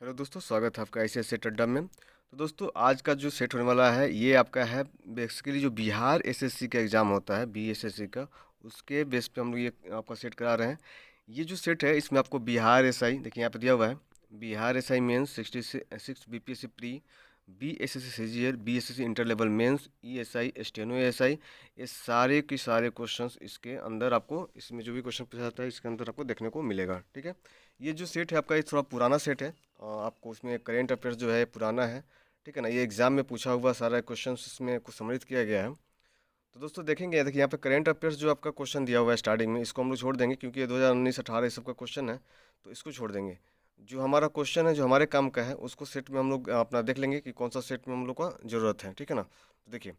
Hello दोस्तों, स्वागत है आपका ICSE अड्डा में। तो दोस्तों, आज का जो सेट होने वाला है ये आपका है बेसिकली जो बिहार एसएससी का एग्ज़ाम होता है बीएसएससी का, उसके बेस पे हम लोग ये आपका सेट करा रहे हैं। ये जो सेट है इसमें आपको बिहार एसआई देखिए यहाँ पे दिया हुआ है। Bihar SI mains 66 BPSC pre, BSSC CGL, BSSC inter level mains, ESI, steno ASI, ये सारे के सारे क्वेश्चंस इसके अंदर आपको, इसमें जो भी क्वेश्चन पूछा जाता है इसके अंदर आपको देखने को मिलेगा। ठीक है, ये जो सेट है आपका ये थोड़ा पुराना सेट है। आपको उसमें करेंट अफेयर्स जो है पुराना है। ठीक है ना, ये एग्जाम में पूछा हुआ सारा क्वेश्चन इसमें कुछ सम्मिलित किया गया है। तो दोस्तों देखेंगे, देखिए यहाँ पे करेंट अफेयर्स जो आपका क्वेश्चन दिया हुआ है स्टार्टिंग में, इसको हम लोग छोड़ देंगे क्योंकि ये 2019-18 ये सब का क्वेश्चन है, तो इसको छोड़ देंगे। जो हमारा क्वेश्चन है जो हमारे काम का है उसको सेट में हम लोग अपना देख लेंगे कि कौन सा सेट में हम लोग का ज़रूरत है। ठीक है ना, तो देखिए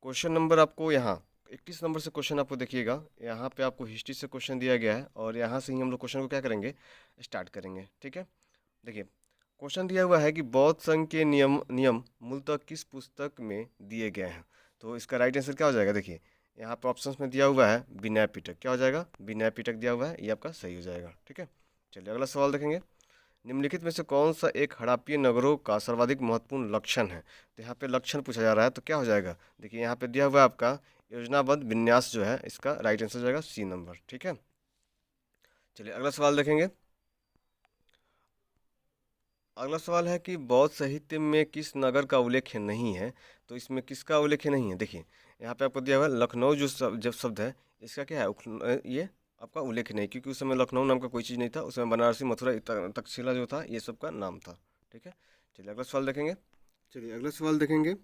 क्वेश्चन नंबर आपको यहाँ 21 नंबर से क्वेश्चन आपको देखिएगा। यहाँ पे आपको हिस्ट्री से क्वेश्चन दिया गया है और यहाँ से ही हम लोग क्वेश्चन को क्या करेंगे, स्टार्ट करेंगे। ठीक है, देखिए क्वेश्चन दिया हुआ है कि बौद्ध संघ के नियम नियम मूलतः किस पुस्तक में दिए गए हैं। तो इसका राइट आंसर क्या हो जाएगा, देखिए यहाँ पे ऑप्शंस में दिया हुआ है विनय पिटक। क्या हो जाएगा, विनय पिटक दिया हुआ है, ये आपका सही हो जाएगा। ठीक है, चलिए अगला सवाल देखेंगे। निम्नलिखित में से कौन सा एक हड़प्पीय नगरों का सर्वाधिक महत्वपूर्ण लक्षण है। तो यहाँ पे लक्षण पूछा जा रहा है, तो क्या हो जाएगा, देखिए यहाँ पे दिया हुआ है आपका योजनाबद्ध विन्यास जो है, इसका राइट आंसर हो जाएगा सी नंबर। ठीक है, चलिए अगला सवाल देखेंगे। अगला सवाल है कि बौद्ध साहित्य में किस नगर का उल्लेख नहीं है। तो इसमें किसका उल्लेख नहीं है, देखिए यहाँ पे आपको दिया हुआ है लखनऊ जो जब शब्द है इसका क्या है ये आपका उल्लेख नहीं, क्योंकि उस समय लखनऊ नाम का कोई चीज़ नहीं था। उस समय बनारसी, मथुरा, तक्षशिला जो था ये सब का नाम था। ठीक है, चलिए अगला सवाल देखेंगे। चलिए अगला सवाल देखेंगे।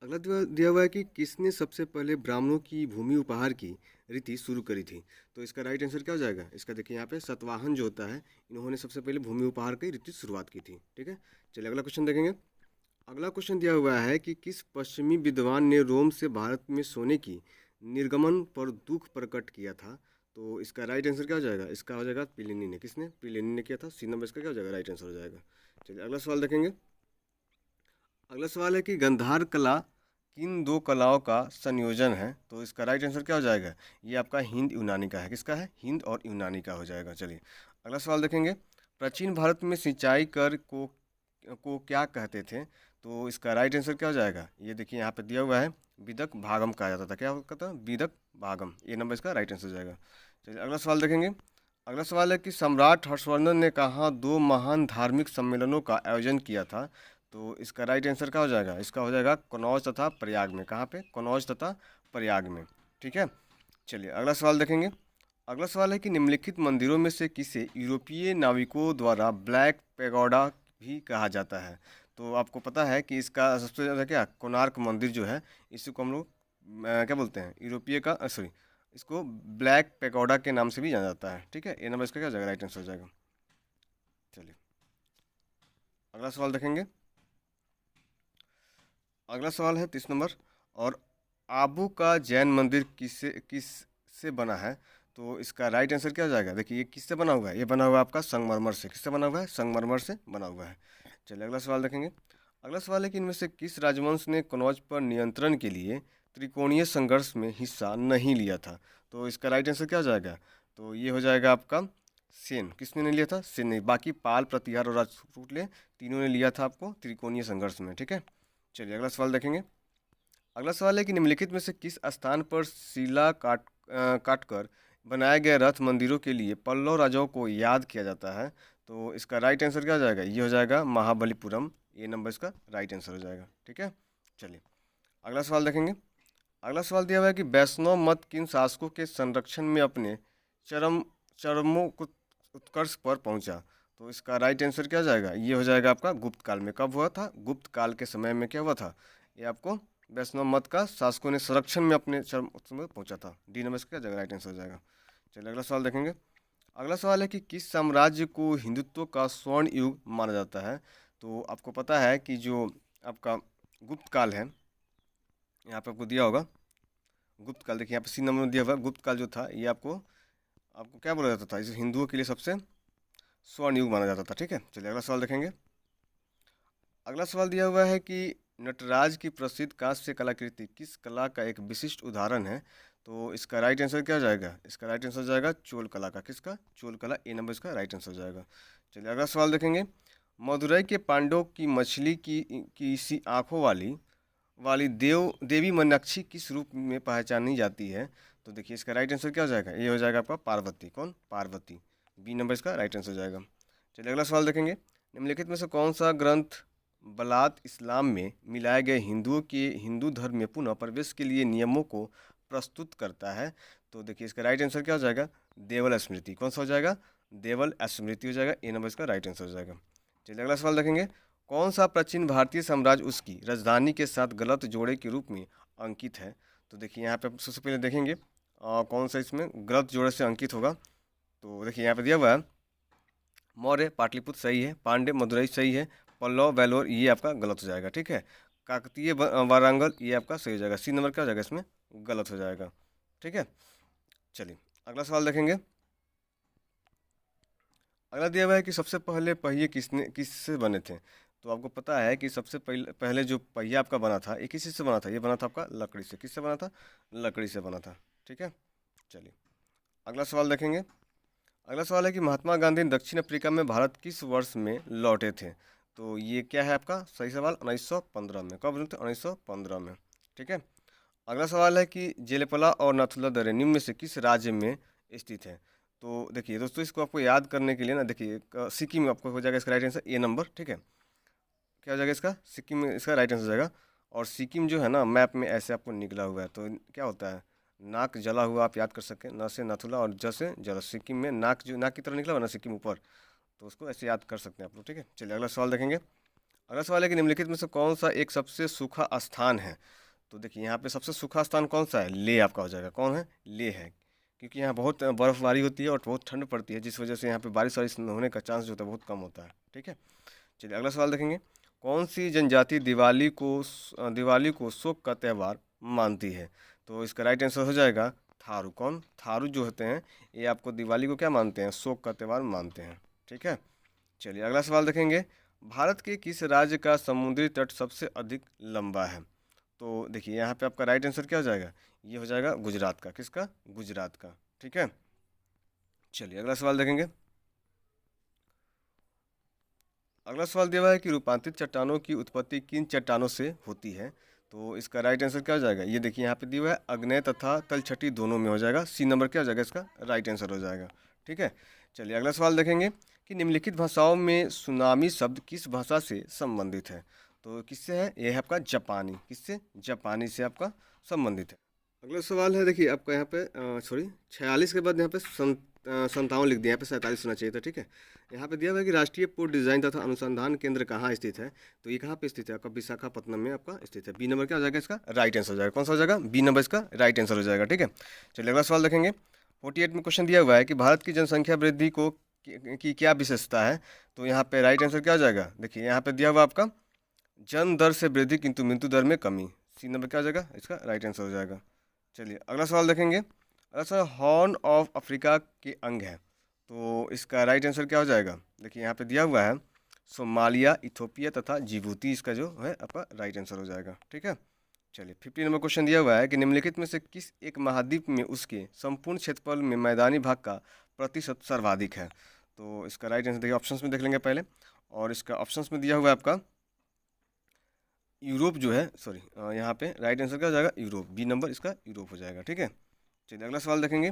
अगला दिया हुआ है कि किसने सबसे पहले ब्राह्मणों की भूमि उपहार की रीति शुरू करी थी। तो इसका राइट आंसर क्या हो जाएगा, इसका देखिए यहाँ पे सतवाहन जो होता है, इन्होंने सबसे पहले भूमि उपहार की रीति शुरुआत की थी। ठीक है, चलिए अगला क्वेश्चन देखेंगे। अगला क्वेश्चन दिया हुआ है कि किस पश्चिमी विद्वान ने रोम से भारत में सोने की निर्गमन पर दुख प्रकट किया था। तो इसका राइट आंसर क्या हो जाएगा, इसका हो जाएगा प्लिनी ने। किसने, प्लिनी ने किया था, सी नंबर इसका क्या हो जाएगा, राइट आंसर हो जाएगा। चलिए अगला सवाल देखेंगे। अगला सवाल है कि गंधार कला किन दो कलाओं का संयोजन है। तो इसका राइट आंसर क्या हो जाएगा, ये आपका हिंद यूनानी का है। किसका है, हिंद और यूनानी का हो जाएगा। चलिए अगला सवाल देखेंगे। प्राचीन भारत में सिंचाई कर को क्या कहते थे। तो इसका राइट आंसर क्या हो जाएगा, ये देखिए यहाँ पे दिया हुआ है विदक भागम कहा जाता था। क्या कहता था, विदक भागम, ये नंबर इसका राइट आंसर हो जाएगा। चलिए अगला सवाल देखेंगे। अगला सवाल है कि सम्राट हर्षवर्धन ने कहाँ दो महान धार्मिक सम्मेलनों का आयोजन किया था। तो इसका राइट आंसर क्या हो जाएगा, इसका हो जाएगा कनौज तथा प्रयाग में। कहाँ पे, कनौज तथा प्रयाग में। ठीक है, चलिए अगला सवाल देखेंगे। अगला सवाल है कि निम्नलिखित मंदिरों में से किसे यूरोपीय नाविकों द्वारा ब्लैक पैगोडा भी कहा जाता है। तो आपको पता है कि इसका सबसे ज़्यादा क्या, कोणार्क मंदिर जो है, इसी को हम लोग क्या बोलते हैं, यूरोपीय का सॉरी, इसको ब्लैक पैगोडा के नाम से भी जाना जाता है। ठीक है, ये नंबर इसका क्या हो जाएगा, राइट आंसर हो जाएगा। चलिए अगला सवाल देखेंगे। अगला सवाल है 30 नंबर। और आबू का जैन मंदिर किस से बना है। तो इसका राइट आंसर क्या हो जाएगा, देखिए ये किससे बना हुआ है, ये बना हुआ है आपका संगमरमर से। किससे बना हुआ है, संगमरमर से बना हुआ है। चलिए अगला सवाल देखेंगे। अगला सवाल है कि इनमें से किस राजवंश ने कनौज पर नियंत्रण के लिए त्रिकोणीय संघर्ष में हिस्सा नहीं लिया था। तो इसका राइट आंसर क्या हो जाएगा, तो ये हो जाएगा आपका सेन। किसने नहीं लिया था, सेन नहीं, बाकी पाल, प्रतिहार और राजपूत ले तीनों ने लिया था आपको त्रिकोणीय संघर्ष में। ठीक है, चलिए अगला सवाल देखेंगे। अगला सवाल है कि निम्नलिखित में से किस स्थान पर शिला काटकर बनाए गए रथ मंदिरों के लिए पल्लव राजाओं को याद किया जाता है। तो इसका राइट आंसर क्या हो जाएगा, ये हो जाएगा महाबलीपुरम, ये नंबर इसका राइट आंसर हो जाएगा। ठीक है, चलिए अगला सवाल देखेंगे। अगला सवाल दिया हुआ है कि वैष्णव मत किन शासकों के संरक्षण में अपने चरम उत्कर्ष पर पहुंचा। तो इसका राइट आंसर क्या हो जाएगा, ये हो जाएगा आपका गुप्त काल में। कब हुआ था, गुप्त काल के समय में क्या हुआ था, ये आपको वैष्णव मत का शासकों ने संरक्षण में अपने चरम उत्कर्ष में पहुंचा था। डी नंबर इसका क्या जाएगा, राइट आंसर हो जाएगा। चलिए अगला सवाल देखेंगे। अगला सवाल है कि किस साम्राज्य को हिंदुत्व का स्वर्ण युग माना जाता है। तो आपको पता है कि जो आपका गुप्त काल है, यहाँ पे आपको दिया होगा गुप्त काल, देखिए यहाँ पे सी नंबर में दिया हुआ है। गुप्त काल जो था ये आपको आपको क्या बोला जाता था, इसे हिंदुओं के लिए सबसे स्वर्ण युग माना जाता था। ठीक है, चलिए अगला सवाल देखेंगे। अगला सवाल दिया हुआ है कि नटराज की प्रसिद्ध कांस्य कलाकृति किस कला का एक विशिष्ट उदाहरण है। तो इसका राइट आंसर क्या हो जाएगा, इसका राइट आंसर हो जाएगा चोल कला का। किसका, चोल कला, ए नंबर इसका राइट आंसर हो जाएगा। चलिए अगला सवाल देखेंगे। मदुरई के पांडवों की मछली की सी आंखों वाली वाली देवी मीनाक्षी किस रूप में पहचानी जाती है? तो देखिए इसका राइट आंसर क्या हो जाएगा, ये हो जाएगा आपका पार्वती। कौन? पार्वती। बी नंबर इसका राइट आंसर हो जाएगा। चलिए अगला सवाल देखेंगे। निम्नलिखित में से कौन सा ग्रंथ बलात इस्लाम में मिलाए गए हिंदुओं के हिंदू धर्म में पुनः प्रवेश के लिए नियमों को प्रस्तुत करता है? तो देखिए इसका राइट आंसर क्या हो जाएगा, देवल स्मृति। कौन सा हो जाएगा, देवल स्मृति हो जाएगा। ए नंबर इसका राइट आंसर हो जाएगा। चलिए अगला सवाल देखेंगे। कौन सा प्राचीन भारतीय साम्राज्य उसकी राजधानी के साथ गलत जोड़े के रूप में अंकित है? तो देखिए यहाँ पे आप सबसे पहले देखेंगे कौन सा इसमें गलत जोड़े से अंकित होगा। तो देखिए यहाँ पे दिया हुआ है मौर्य पाटलिपुत्र सही है, पांड्य मदुरई सही है, पल्लव वेलोर ये आपका गलत हो जाएगा। ठीक है, काकतीय वारंगल ये आपका सही हो जाएगा। सी नंबर क्या हो जाएगा इसमें, गलत हो जाएगा। ठीक है, चलिए अगला सवाल देखेंगे। अगला दिया हुआ है कि सबसे पहले पहिए किससे बने थे? तो आपको पता है कि सबसे पहले जो पहिया आपका बना था ये किसी से बना था, ये बना था आपका लकड़ी से। किससे बना था, लकड़ी से बना था। ठीक है, चलिए अगला सवाल देखेंगे। अगला सवाल है कि महात्मा गांधी दक्षिण अफ्रीका में भारत किस वर्ष में लौटे थे? तो ये क्या है आपका सही सवाल, 1915 में। कब लौटे? 1915 में। ठीक है, अगला सवाल है कि जेलेपला और नाथुला दर्रे निम्न में से किस राज्य में स्थित है? तो देखिए दोस्तों इसको आपको याद करने के लिए ना, देखिए सिक्किम आपको हो जाएगा इसका राइट आंसर, ए नंबर। ठीक है, क्या हो जाएगा इसका, सिक्किम में इसका राइट आंसर हो जाएगा। और सिक्किम जो है ना मैप में ऐसे आपको निकला हुआ है, तो क्या होता है, नाक जला हुआ आप याद कर सकते हैं, न से नाथुला और ज से जल। सिक्किम में नाक जो नाक की तरह निकला हुआ ना सिक्किम ऊपर, तो उसको ऐसे याद कर सकते हैं आप लोग। ठीक है, चलिए अगला सवाल देखेंगे। अगला सवाल है कि निम्नलिखित में से कौन सा एक सबसे सूखा स्थान है? तो देखिए यहाँ पे सबसे सूखा स्थान कौन सा है, ले आपका हो जाएगा। कौन है, ले है, क्योंकि यहाँ बहुत बर्फबारी होती है और बहुत ठंड पड़ती है, जिस वजह से यहाँ पे बारिश वारिश होने का चांस जो होता है बहुत कम होता है। ठीक है, चलिए अगला सवाल देखेंगे। कौन सी जनजाति दिवाली को शोक का त्यौहार मानती है? तो इसका राइट आंसर हो जाएगा थारू। कौन, थारू जो होते हैं ये आपको दिवाली को क्या मानते हैं, शोक का त्यौहार मानते हैं। ठीक है, चलिए अगला सवाल देखेंगे। भारत के किस राज्य का समुद्री तट सबसे अधिक लंबा है? तो देखिए यहाँ पे आपका राइट आंसर क्या हो जाएगा, ये हो जाएगा गुजरात का। किसका, गुजरात का। ठीक है, चलिए अगला सवाल देखेंगे। अगला सवाल दिया हुआ है कि रूपांतरित चट्टानों की उत्पत्ति किन चट्टानों से होती है? तो इसका राइट आंसर क्या हो जाएगा, ये देखिए यहाँ पे दिया हुआ है अग्नेय तथा तलछटी दोनों में हो जाएगा। सी नंबर क्या हो जाएगा इसका राइट आंसर हो जाएगा। ठीक है, चलिए अगला सवाल देखेंगे कि निम्नलिखित भाषाओं में सुनामी शब्द किस भाषा से संबंधित है? तो किससे है, ये है आपका जापानी। किससे, जापानी से आपका संबंधित है। अगला सवाल है, देखिए आपका यहाँ पे सॉरी 46 के बाद यहाँ पे 57 लिख दिया, यहाँ पे 47 होना चाहिए था। ठीक है, यहाँ पे दिया हुआ है कि राष्ट्रीय पोर्ट डिजाइन तथा अनुसंधान केंद्र कहाँ स्थित है? तो ये कहाँ पे स्थित है, आपका विशाखापट्टनम में आपका स्थित है। बी नंबर क्या हो जाएगा इसका राइट आंसर हो जाएगा। कौन सा हो जाएगा, बी नंबर इसका राइट आंसर हो जाएगा। ठीक है, चलिए अगला सवाल देखेंगे। 48 में क्वेश्चन दिया हुआ है कि भारत की जनसंख्या वृद्धि की क्या विशेषता है? तो यहाँ पे राइट आंसर क्या हो जाएगा, देखिए यहाँ पे दिया हुआ आपका जन्म दर से वृद्धि किंतु मृत्यु दर में कमी। सी नंबर क्या हो जाएगा इसका राइट आंसर हो जाएगा। चलिए अगला सवाल देखेंगे। अगला सवाल हॉर्न ऑफ अफ्रीका के अंग है, तो इसका राइट आंसर क्या हो जाएगा, देखिए यहाँ पे दिया हुआ है सोमालिया, इथोपिया तथा जिबूती, इसका जो है आपका राइट आंसर हो जाएगा। ठीक है, चलिए 50 नंबर क्वेश्चन दिया हुआ है कि निम्नलिखित में से किस एक महाद्वीप में उसके संपूर्ण क्षेत्रफल में मैदानी भाग का प्रतिशत सर्वाधिक है? तो इसका राइट आंसर देखिए ऑप्शंस में देख लेंगे पहले, और इसका ऑप्शंस में दिया हुआ है आपका यूरोप जो है, सॉरी यहाँ पे राइट आंसर क्या हो जाएगा, यूरोप। बी नंबर इसका यूरोप हो जाएगा। ठीक है, चलिए अगला सवाल देखेंगे।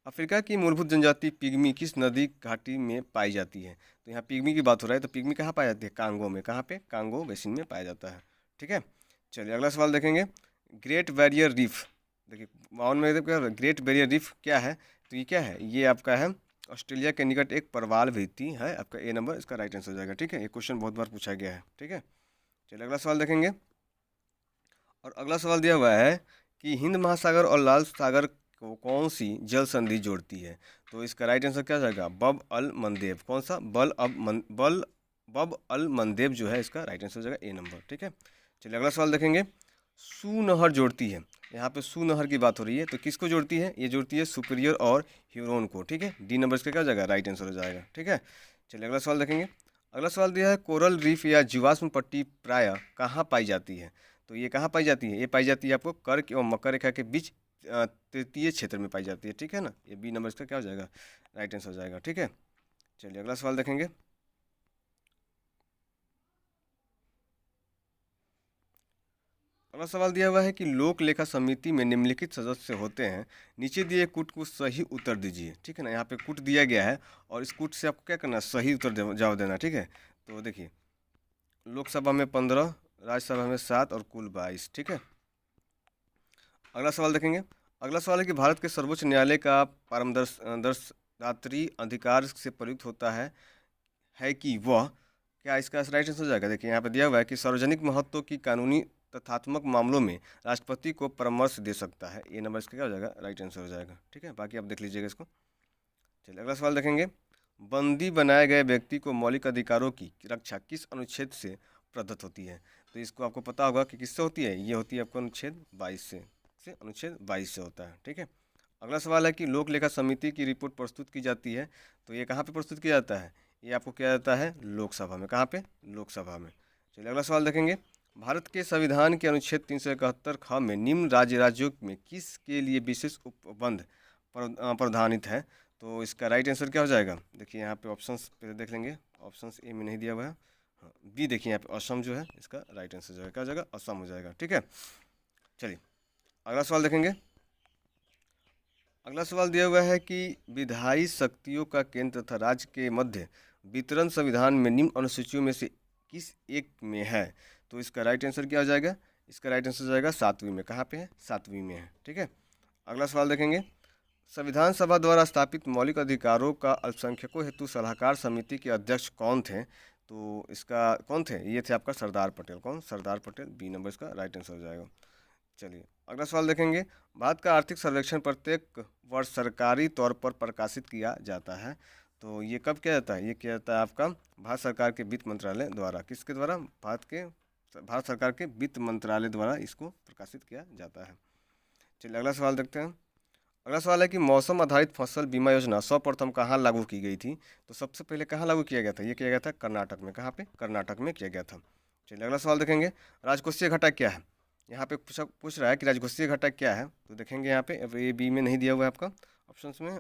अफ्रीका की मूलभूत जनजाति पिग्मी किस नदी घाटी में पाई जाती है? तो यहाँ पिग्मी की बात हो रहा है, तो पिग्मी कहाँ पाई जाती है, कांगो में। कहाँ पे, कांगो बेसिन में पाया जाता है। ठीक है, चलिए अगला सवाल देखेंगे। ग्रेट बैरियर रीफ, देखिए 52 में क्या ग्रेट बैरियर रीफ क्या है? तो ये क्या है, ये आपका है ऑस्ट्रेलिया के निकट एक प्रवाल भित्ति है आपका। ए नंबर इसका राइट आंसर हो जाएगा। ठीक है, ये क्वेश्चन बहुत बार पूछा गया है। ठीक है, चलिए अगला सवाल देखेंगे। और अगला सवाल दिया हुआ है कि हिंद महासागर और लाल सागर को कौन सी जल संधि जोड़ती है? तो इसका राइट आंसर क्या जाएगा, बब अल मंदेब। कौन सा, बब अल मंदेब जो है इसका राइट आंसर हो जाएगा, ए नंबर। ठीक है, चलिए अगला सवाल देखेंगे। सू नहर जोड़ती है, यहाँ पे सू नहर की बात हो रही है, तो किसको जोड़ती है, ये जोड़ती है सुपीरियर और ह्यूरोन को। ठीक है, डी नंबर इसका क्या हो जाएगा, राइट आंसर हो जाएगा। ठीक है, चलिए अगला सवाल देखेंगे। अगला सवाल दिया है कोरल रीफ या जीवाश्म पट्टी प्रायः कहाँ पाई जाती है? तो ये कहाँ पाई जाती है, ये पाई जाती है आपको कर्क एवं मकर रेखा के बीच तृतीय क्षेत्र में पाई जाती है। ठीक है ना, ये बी नंबर इसका क्या हो जाएगा, राइट आंसर हो जाएगा। ठीक है, चलिए अगला सवाल देखेंगे। अगला सवाल दिया हुआ है कि लोक लेखा समिति में निम्नलिखित सदस्य होते हैं, नीचे दिए कूट को सही उत्तर दीजिए। ठीक है ना, यहाँ पे कूट दिया गया है और इस कूट से आपको क्या करना है, सही उत्तर जवाब देना। ठीक है, तो देखिए लोकसभा में 15, राज्यसभा में 7 और कुल 22। ठीक है, अगला सवाल देखेंगे। अगला सवाल है कि भारत के सर्वोच्च न्यायालय का पारदर्शी अधिकार से प्रयुक्त होता है कि वह, क्या इसका राइट आंसर हो जाएगा। देखिए यहाँ पे दिया हुआ है कि सार्वजनिक महत्व की कानूनी तथ्यात्मक मामलों में राष्ट्रपति को परामर्श दे सकता है। ये नंबर इसका क्या हो जाएगा, राइट आंसर हो जाएगा। ठीक है, बाकी आप देख लीजिएगा इसको। चलिए अगला सवाल देखेंगे। बंदी बनाए गए व्यक्ति को मौलिक अधिकारों की रक्षा किस अनुच्छेद से प्रदत्त होती है। तो इसको आपको पता होगा कि किससे होती है, ये होती है आपको अनुच्छेद 22 से अनुच्छेद 22 से होता है। ठीक है, अगला सवाल है कि लोक लेखा समिति की रिपोर्ट प्रस्तुत की जाती है, तो ये कहाँ पे प्रस्तुत किया जाता है, ये आपको किया जाता है लोकसभा में। कहाँ पे, लोकसभा में। चलिए अगला सवाल देखेंगे। भारत के संविधान के अनुच्छेद 371 ख में निम्न राज्यों में किस के लिए विशेष उपबंध प्रावधानित है। तो इसका राइट आंसर क्या हो जाएगा। देखिए यहाँ पे ऑप्शंस पहले देख लेंगे, ऑप्शंस ए में नहीं दिया हुआ है। हाँ, बी देखिए यहाँ पे असम जो है इसका राइट आंसर जो है क्या हो जाएगा, असम हो जाएगा। ठीक है, चलिए अगला सवाल देखेंगे। अगला सवाल दिया हुआ है कि विधायी शक्तियों का केंद्र तथा राज्य के मध्य वितरण संविधान में निम्न अनुसूचियों में से किस एक में है। तो इसका राइट आंसर क्या हो जाएगा, इसका राइट आंसर हो जाएगा 7वीं में। कहाँ पे है, 7वीं में है। ठीक है, अगला सवाल देखेंगे। संविधान सभा द्वारा स्थापित मौलिक अधिकारों का अल्पसंख्यकों हेतु सलाहकार समिति के अध्यक्ष कौन थे। तो इसका कौन थे, ये थे आपका सरदार पटेल। कौन, सरदार पटेल। बी नंबर इसका राइट आंसर हो जाएगा। चलिए अगला सवाल देखेंगे। भारत का आर्थिक सर्वेक्षण प्रत्येक वर्ष सरकारी तौर पर प्रकाशित किया जाता है, तो ये कब किया जाता है, ये किया जाता है आपका भारत सरकार के वित्त मंत्रालय द्वारा। किसके द्वारा, भारत सरकार के वित्त मंत्रालय द्वारा इसको प्रकाशित किया जाता है। चलिए अगला सवाल देखते हैं। अगला सवाल है कि मौसम आधारित फसल बीमा योजना सर्वप्रथम कहाँ लागू की गई थी। तो सबसे पहले कहाँ लागू किया गया था, ये किया गया था कर्नाटक में। कहाँ पे, कर्नाटक में किया गया था। चलिए अगला सवाल देखेंगे। राजकोषीय घाटा क्या है, यहाँ पे पूछ रहा है कि राजकोषीय घाटा क्या है। तो देखेंगे यहाँ पे, अब ए बी में नहीं दिया हुआ है आपका ऑप्शंस में।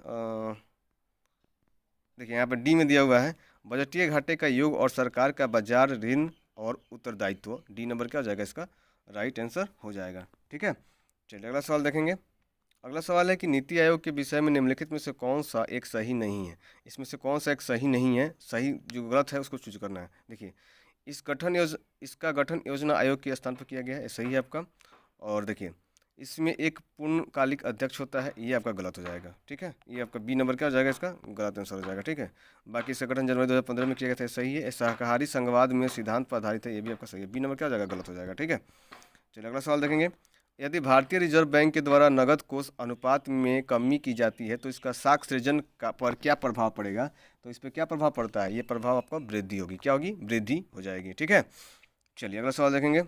देखिए यहाँ पे डी में दिया हुआ है, बजटीय घाटे का योग और सरकार का बाजार ऋण और उत्तरदायित्व। डी नंबर क्या हो जाएगा, इसका राइट आंसर हो जाएगा। ठीक है, चलिए अगला सवाल देखेंगे। अगला सवाल है कि नीति आयोग के विषय में निम्नलिखित में से कौन सा एक सही नहीं है। इसमें से कौन सा एक सही नहीं है, सही जो गलत है उसको चूज करना है। देखिए इसका गठन योजना आयोग के स्थान पर किया गया है, सही है आपका। और देखिए इसमें एक पूर्णकालिक अध्यक्ष होता है, ये आपका गलत हो जाएगा। ठीक है, ये आपका बी नंबर क्या हो जाएगा, इसका गलत आंसर हो जाएगा। ठीक है, बाकी इसका गठन जनवरी 2015 में किया गया था, सही है। शाकाहारी संघवाद में सिद्धांत पर आधारित है, ये भी आपका सही है। बी नंबर क्या हो जाएगा, गलत हो जाएगा। ठीक है, चलिए अगला सवाल देखेंगे। यदि भारतीय रिजर्व बैंक के द्वारा नगद कोष अनुपात में कमी की जाती है तो इसका साख सृजन पर क्या प्रभाव पड़ेगा। तो इस पर क्या प्रभाव पड़ता है, ये प्रभाव आपका वृद्धि होगी। क्या होगी, वृद्धि हो जाएगी। ठीक है, चलिए अगला सवाल देखेंगे।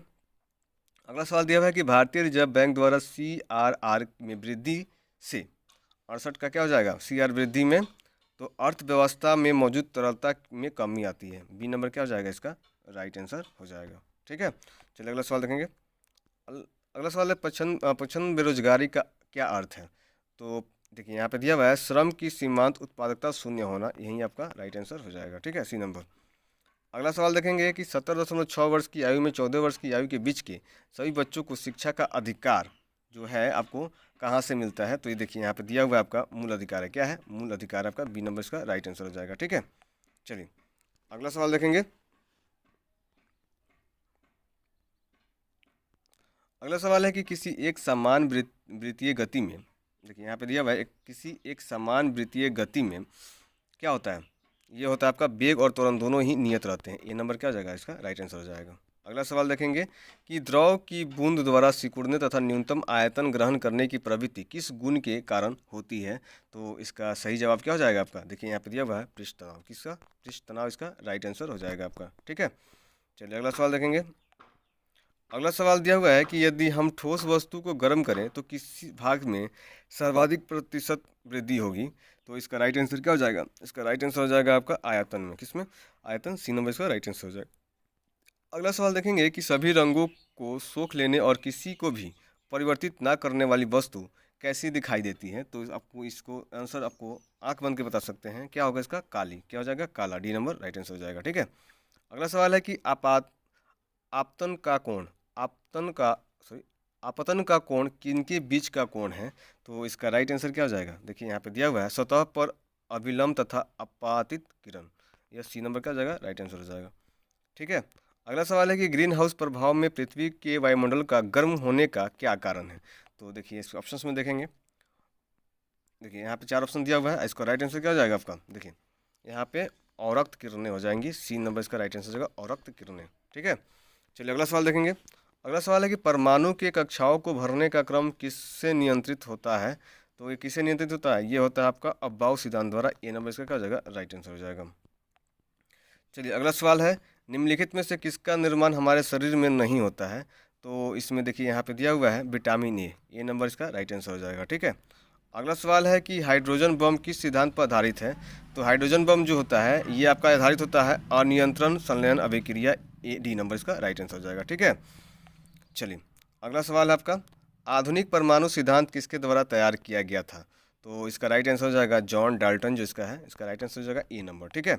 अगला सवाल दिया हुआ है कि भारतीय रिजर्व बैंक द्वारा CRR में वृद्धि से 68 का क्या हो जाएगा, CR वृद्धि में, तो अर्थव्यवस्था में मौजूद तरलता में कमी आती है। बी नंबर क्या हो जाएगा, इसका राइट आंसर हो जाएगा। ठीक है, चलिए अगला सवाल देखेंगे। अगला सवाल है प्रच्छन्न बेरोजगारी का क्या अर्थ है। तो देखिए यहाँ पे दिया हुआ है श्रम की सीमांत उत्पादकता शून्य होना, यही आपका राइट आंसर हो जाएगा। ठीक है, सी नंबर। अगला सवाल देखेंगे कि 17.6 वर्ष की आयु में 14 वर्ष की आयु के बीच के सभी बच्चों को शिक्षा का अधिकार जो है आपको कहाँ से मिलता है। तो ये देखिए यहाँ पे दिया हुआ है आपका मूल अधिकार है। क्या है, मूल अधिकार आपका बी नंबर इसका राइट आंसर हो जाएगा। ठीक है, चलिए अगला सवाल देखेंगे। अगला सवाल है कि किसी एक समान वृत्तीय गति में, देखिए यहाँ पे दिया हुआ है किसी एक समान वृत्तीय गति में क्या होता है, ये होता है आपका वेग और त्वरण दोनों ही नियत रहते हैं। ये नंबर क्या हो जाएगा, इसका राइट आंसर हो जाएगा। अगला सवाल देखेंगे कि द्रव की बूंद द्वारा सिकुड़ने तथा न्यूनतम आयतन ग्रहण करने की प्रवृत्ति किस गुण के कारण होती है। तो इसका सही जवाब क्या हो जाएगा आपका, देखिए यहाँ पे दिया हुआ है पृष्ठ तनाव। किसका, पृष्ठ तनाव इसका राइट आंसर हो जाएगा आपका। ठीक है, चलिए अगला सवाल देखेंगे। अगला सवाल दिया हुआ है कि यदि हम ठोस वस्तु को गर्म करें तो किसी भाग में सर्वाधिक प्रतिशत वृद्धि होगी। तो इसका राइट आंसर क्या हो जाएगा, इसका राइट आंसर हो जाएगा आपका आयतन में। किसमें, आयतन। सी नंबर इसका राइट आंसर हो जाएगा। अगला सवाल देखेंगे कि सभी रंगों को सोख लेने और किसी को भी परिवर्तित ना करने वाली वस्तु कैसी दिखाई देती है। तो आपको इसको आंसर आपको आंख बंद के बता सकते हैं, क्या होगा इसका, काली। क्या हो जाएगा, काला। डी नंबर राइट आंसर हो जाएगा। ठीक है, अगला सवाल है कि आपतन का कोण, आपतन का सॉरी आपतन का कोण किनके बीच का कोण है? तो इसका राइट आंसर क्या हो जाएगा? देखिए यहाँ पे दिया हुआ है सतह पर अभिलंब तथा अपातित किरण। यह सी नंबर क्या हो जाएगा? राइट आंसर हो जाएगा। ठीक है। अगला सवाल है कि ग्रीन हाउस प्रभाव में पृथ्वी के वायुमंडल का गर्म होने का क्या कारण है? तो देखिए इस ऑप्शंस में देखेंगे, देखिए यहाँ पे 4 ऑप्शन दिया हुआ है, इसका राइट आंसर क्या हो जाएगा आपका? देखिए यहाँ पे औरक्त किरणें हो जाएंगी, सी नंबर इसका राइट आंसर हो जाएगा, औरक्त किरणें। ठीक है, चलिए अगला सवाल देखेंगे। अगला सवाल है कि परमाणु के कक्षाओं को भरने का क्रम किससे नियंत्रित होता है? तो ये किससे नियंत्रित होता है? ये होता है आपका अब्बाउ सिद्धांत द्वारा। ए नंबर इसका क्या हो जाएगा? राइट आंसर हो जाएगा। चलिए अगला सवाल है, निम्नलिखित में से किसका निर्माण हमारे शरीर में नहीं होता है? तो इसमें देखिए यहाँ पे दिया हुआ है विटामिन ए। ए नंबर इसका राइट आंसर हो जाएगा। ठीक है, अगला सवाल है कि हाइड्रोजन बम किस सिद्धांत पर आधारित है? तो हाइड्रोजन बम जो होता है ये आपका आधारित होता है अनियंत्रण संलयन अभिक्रिया। ए डी नंबर इसका राइट आंसर हो जाएगा। ठीक है, चलिए अगला सवाल है आपका, आधुनिक परमाणु सिद्धांत किसके द्वारा तैयार किया गया था? तो इसका राइट आंसर हो जाएगा जॉन डाल्टन जो इसका है, इसका राइट आंसर हो जाएगा ए नंबर। ठीक है,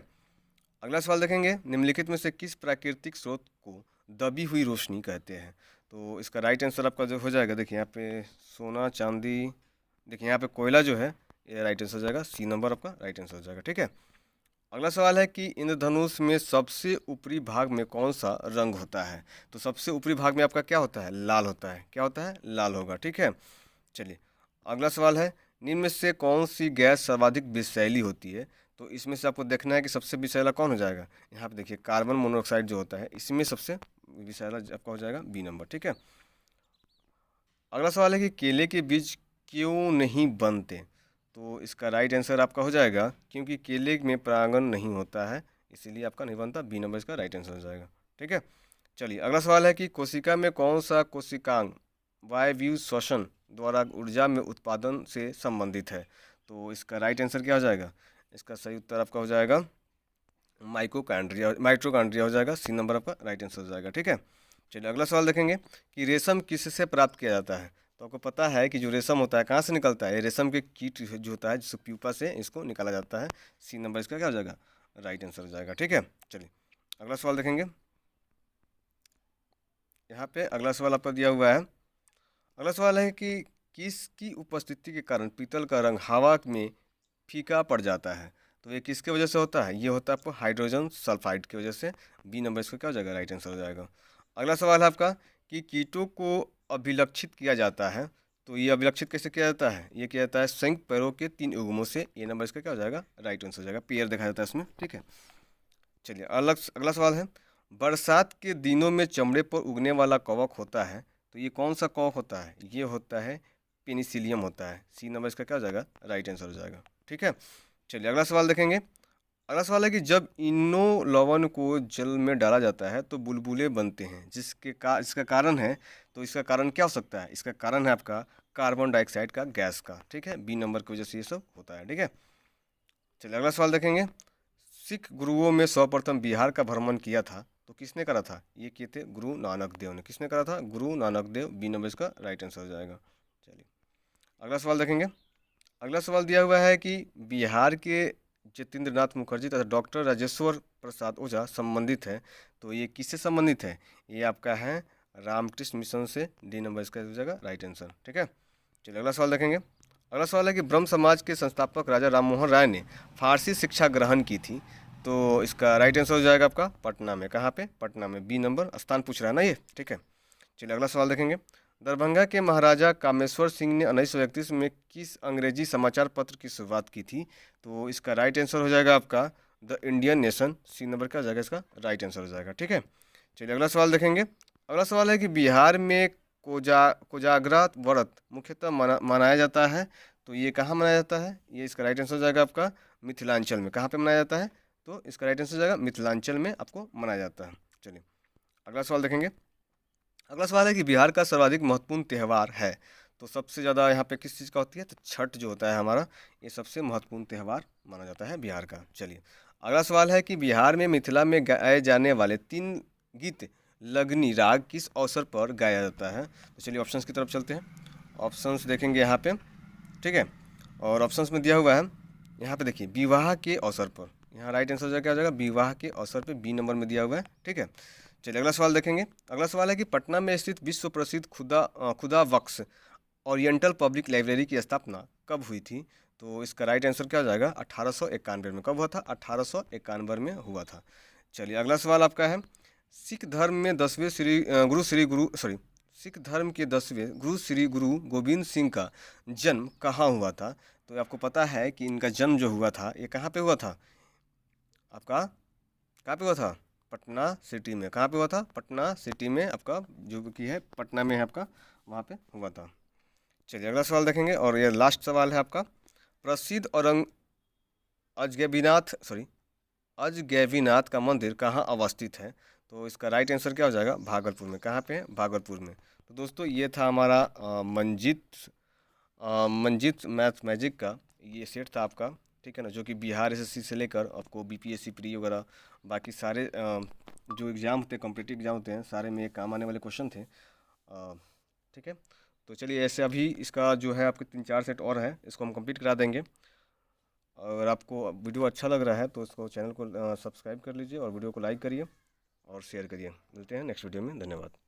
अगला सवाल देखेंगे, निम्नलिखित में से किस प्राकृतिक स्रोत को दबी हुई रोशनी कहते हैं? तो इसका राइट आंसर आपका जो हो जाएगा, देखिए यहाँ पे सोना चांदी, देखिए यहाँ पे कोयला जो है ये राइट आंसर हो जाएगा, सी नंबर आपका राइट आंसर हो जाएगा। ठीक है, अगला सवाल है कि इंद्रधनुष में सबसे ऊपरी भाग में कौन सा रंग होता है? तो सबसे ऊपरी भाग में आपका क्या होता है? लाल होता है। क्या होता है? लाल होगा। ठीक है, चलिए अगला सवाल है, निम्न में से कौन सी गैस सर्वाधिक विषैली होती है? तो इसमें से आपको देखना है कि सबसे विषैला कौन हो जाएगा। यहाँ पे देखिए कार्बन मोनोऑक्साइड जो होता है इसमें सबसे विषैला आपका हो जाएगा बी नंबर। ठीक है, अगला सवाल है कि केले के बीज क्यों नहीं बनते? तो इसका राइट आंसर आपका हो जाएगा क्योंकि केले में परागण नहीं होता है, इसीलिए आपका नहीं बनता। बी नंबर इसका राइट आंसर हो जाएगा। ठीक है, चलिए अगला सवाल है कि कोशिका में कौन सा कोशिकांग वायवीय श्वसन द्वारा ऊर्जा में उत्पादन से संबंधित है? तो इसका राइट आंसर क्या हो जाएगा? इसका सही उत्तर आपका हो जाएगा माइटोकॉन्ड्रिया हो जाएगा, सी नंबर आपका राइट आंसर हो जाएगा। ठीक है, चलिए अगला सवाल देखेंगे कि रेशम किससे प्राप्त किया जाता है? तो आपको पता है कि जो रेशम होता है कहाँ से निकलता है? ये रेशम के कीट जो होता है जिसको प्यूपा से इसको निकाला जाता है, सी नंबर इसका क्या हो जाएगा? राइट आंसर हो जाएगा। ठीक है, चलिए अगला सवाल देखेंगे। यहाँ पे अगला सवाल आपका दिया हुआ है, अगला सवाल है कि किसकी उपस्थिति के कारण पीतल का रंग हवा में फीका पड़ जाता है? तो ये किसके वजह से होता है? ये होता है आपको हाइड्रोजन सल्फाइड की वजह से, बी नंबर इसका क्या हो जाएगा? राइट आंसर हो जाएगा। अगला सवाल है आपका कि कीटों को अभिलक्षित किया जाता है, तो ये अभिलक्षित कैसे किया जाता है? ये किया जाता है संयुक्त पैरों के 3 युग्मों से। ए नंबर इसका क्या हो जाएगा? राइट आंसर हो जाएगा, पेयर दिखाया जाता है इसमें। ठीक है, चलिए अगला सवाल है, बरसात के दिनों में चमड़े पर उगने वाला कवक होता है, तो ये कौन सा कवक होता है? ये होता है पेनिसिलियम होता है, सी नंबर इसका क्या हो जाएगा? राइट आंसर हो जाएगा। ठीक है, चलिए अगला सवाल देखेंगे। अगला सवाल है कि जब इनो लवण को जल में डाला जाता है तो बुलबुले बनते हैं, इसका कारण है, तो इसका कारण क्या हो सकता है? इसका कारण है आपका कार्बन डाइऑक्साइड का गैस का। ठीक है, बी नंबर की वजह से ये सब होता है। ठीक है, चलिए अगला सवाल देखेंगे। सिख गुरुओं में सर्वप्रथम बिहार का भ्रमण किया था, तो किसने करा था? ये किए थे गुरु नानक देव ने। किसने करा था? गुरु नानक देव, बी नंबर इसका राइट आंसर हो जाएगा। चलिए अगला सवाल देखेंगे। अगला सवाल दिया हुआ है कि बिहार के जतेंद्रनाथ मुखर्जी तथा डॉक्टर राजेश्वर प्रसाद ओझा संबंधित है, तो ये किससे संबंधित है? ये आपका है रामकृष्ण मिशन से, डी नंबर इसका हो जाएगा राइट आंसर। ठीक है, चलिए अगला सवाल देखेंगे। अगला सवाल है कि ब्रह्म समाज के संस्थापक राजा राम मोहन राय ने फारसी शिक्षा ग्रहण की थी, तो इसका राइट आंसर हो जाएगा आपका पटना में। कहाँ पे? पटना में, बी नंबर स्थान पूछ रहा है ना ये। ठीक है, चलिए अगला सवाल देखेंगे। दरभंगा के महाराजा कामेश्वर सिंह ने 1931 में किस अंग्रेजी समाचार पत्र की शुरुआत की थी? तो इसका राइट आंसर हो जाएगा आपका the Indian nation, C number का हो जाएगा इसका राइट आंसर हो जाएगा। ठीक है, चलिए अगला सवाल देखेंगे। अगला सवाल है कि बिहार में कोजागरा व्रत मुख्यतः मनाया जाता है, तो ये कहाँ मनाया जाता है? ये इसका राइट आंसर हो जाएगा आपका मिथिलांचल में। कहाँ पे मनाया जाता है? तो इसका राइट आंसर हो जाएगा मिथिलांचल में आपको मनाया जाता है। चलिए अगला सवाल देखेंगे। अगला सवाल है कि बिहार का सर्वाधिक महत्वपूर्ण त्यौहार है, तो सबसे ज़्यादा यहाँ पे किस चीज़ का होती है? तो छठ जो होता है हमारा, ये सबसे महत्वपूर्ण त्यौहार माना जाता है बिहार का। चलिए अगला सवाल है कि बिहार में मिथिला में गाए जाने वाले 3 गीत लगनी राग किस अवसर पर गाया जाता है? तो चलिए ऑप्शंस की तरफ चलते हैं। ऑप्शंस देखेंगे यहाँ पे। ठीक है, और ऑप्शंस में दिया हुआ है यहाँ पे देखिए विवाह के अवसर पर, यहाँ राइट आंसर क्या हो जाएगा? विवाह के अवसर पर, बी नंबर में दिया हुआ है। ठीक है, चलिए अगला सवाल देखेंगे। अगला सवाल है कि पटना में स्थित विश्व प्रसिद्ध खुदा बख्श ओरिएंटल पब्लिक लाइब्रेरी की स्थापना कब हुई थी? तो इसका राइट आंसर क्या हो जाएगा? 1891 में। कब हुआ था? 1891 में हुआ था। चलिए अगला सवाल आपका है, सिख धर्म में 10वें सिख धर्म के 10वें गुरु श्री गुरु गोविंद सिंह का जन्म कहाँ हुआ था? तो आपको पता है कि इनका जन्म जो हुआ था ये कहाँ पे हुआ था? आपका कहाँ पे हुआ था? पटना सिटी में। कहाँ पे हुआ था? पटना सिटी में, आपका जो कि है पटना में है आपका, वहाँ पे हुआ था। चलिए अगला सवाल देखेंगे और ये लास्ट सवाल है आपका, प्रसिद्ध अजगैबीनाथ का मंदिर कहाँ अवस्थित है? तो इसका राइट आंसर क्या हो जाएगा? भागलपुर में। कहाँ पे है? भागलपुर में। तो दोस्तों ये था हमारा मंजित मैथ मैजिक का ये सेट था आपका, ठीक है ना, जो कि बिहार एसएससी से लेकर आपको बीपीएससी प्री वगैरह बाकी सारे जो एग्ज़ाम होते हैं, कॉम्पिटिटिव एग्जाम होते हैं, सारे में ये काम आने वाले क्वेश्चन थे। ठीक है, तो चलिए ऐसे अभी इसका जो है आपके 3-4 सेट और है, इसको हम कंप्लीट करा देंगे। अगर आपको वीडियो अच्छा लग रहा है तो इसको चैनल को सब्सक्राइब कर लीजिए और वीडियो को लाइक करिए और शेयर करिए। मिलते हैं नेक्स्ट वीडियो में। धन्यवाद।